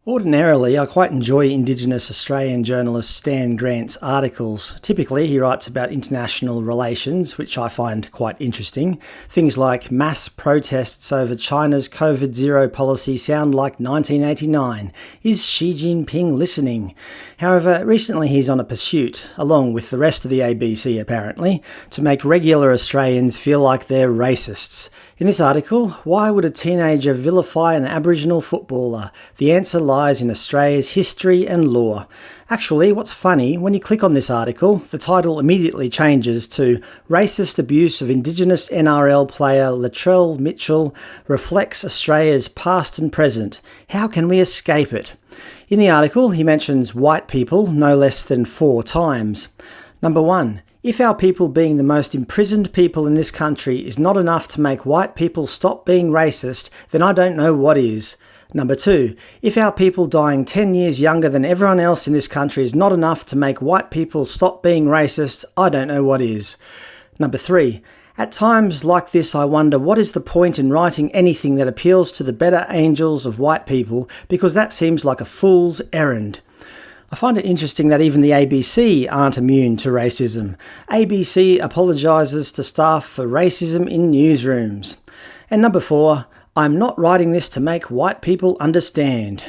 Ordinarily, I quite enjoy Indigenous Australian journalist Stan Grant's articles. Typically, he writes about international relations, which I find quite interesting. Things like mass protests over China's COVID-0 policy sound like 1989. Is Xi Jinping listening? However, recently he's on a pursuit, along with the rest of the ABC apparently, to make regular Australians feel like they're racists. In this article, why would a teenager vilify an Aboriginal footballer? The answer lies in Australia's history and law. Actually, what's funny, when you click on this article, the title immediately changes to Racist Abuse of Indigenous NRL player Latrell Mitchell reflects Australia's past and present. How can we escape it? In the article, he mentions white people no less than 4 times. Number 1. If our people being the most imprisoned people in this country is not enough to make white people stop being racist, then I don't know what is. Number 2, if our people dying 10 years younger than everyone else in this country is not enough to make white people stop being racist, I don't know what is. Number 3, at times like this I wonder what is the point in writing anything that appeals to the better angels of white people, because that seems like a fool's errand. I find it interesting that even the ABC aren't immune to racism. ABC apologises to staff for racism in newsrooms. And number 4, I'm not writing this to make white people understand.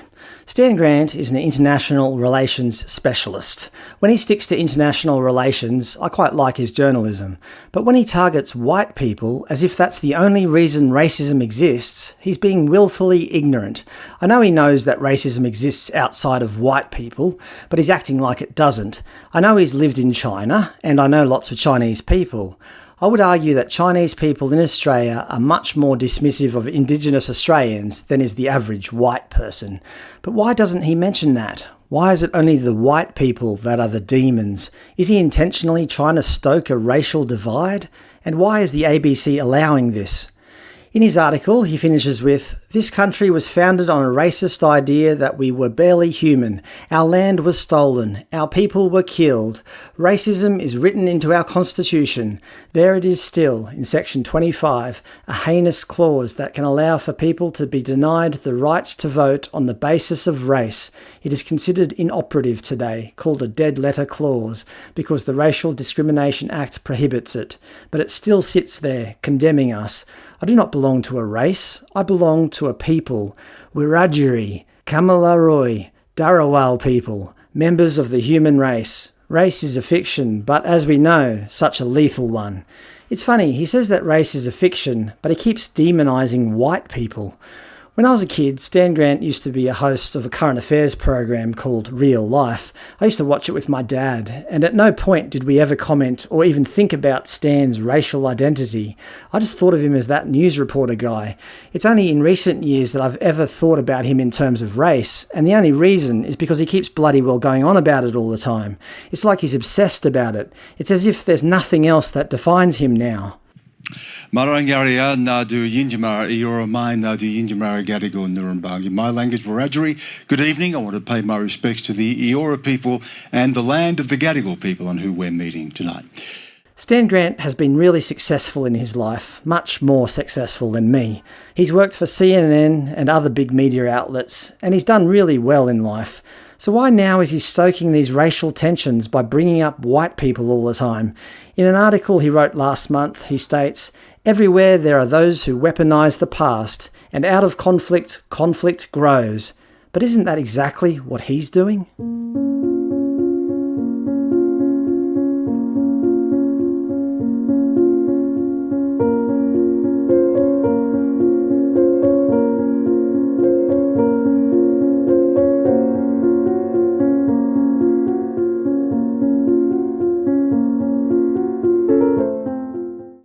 Stan Grant is an international relations specialist. When he sticks to international relations, I quite like his journalism. But when he targets white people as if that's the only reason racism exists, he's being willfully ignorant. I know he knows that racism exists outside of white people, but he's acting like it doesn't. I know he's lived in China, and I know lots of Chinese people. I would argue that Chinese people in Australia are much more dismissive of Indigenous Australians than is the average white person. But why doesn't he mention that? Why is it only the white people that are the demons? Is he intentionally trying to stoke a racial divide? And why is the ABC allowing this? In his article, he finishes with, "This country was founded on a racist idea that we were barely human. Our land was stolen. Our people were killed. Racism is written into our constitution. There it is still, in section 25, a heinous clause that can allow for people to be denied the right to vote on the basis of race. It is considered inoperative today, called a dead letter clause, because the Racial Discrimination Act prohibits it. But it still sits there, condemning us. I do not belong to a race, I belong to a people. Wiradjuri, Kamilaroi, Darawal people, members of the human race. Race is a fiction, but as we know, such a lethal one." It's funny, he says that race is a fiction, but he keeps demonising white people. When I was a kid, Stan Grant used to be a host of a current affairs program called Real Life. I used to watch it with my dad, and at no point did we ever comment or even think about Stan's racial identity. I just thought of him as that news reporter guy. It's only in recent years that I've ever thought about him in terms of race, and the only reason is because he keeps bloody well going on about it all the time. It's like he's obsessed about it. It's as if there's nothing else that defines him now. Marangaria Nadu Yinjamara Ioromai Nadu Yinjamara Gadigo Nurumbangi. My language Wiradjuri. Good evening. I want to pay my respects to the Eora people and the land of the Gadigal people on who we're meeting tonight. Stan Grant has been really successful in his life, much more successful than me. He's worked for CNN and other big media outlets, and he's done really well in life. So why now is he stoking these racial tensions by bringing up white people all the time? In an article he wrote last month, he states, "Everywhere there are those who weaponise the past, and out of conflict, conflict grows." But isn't that exactly what he's doing?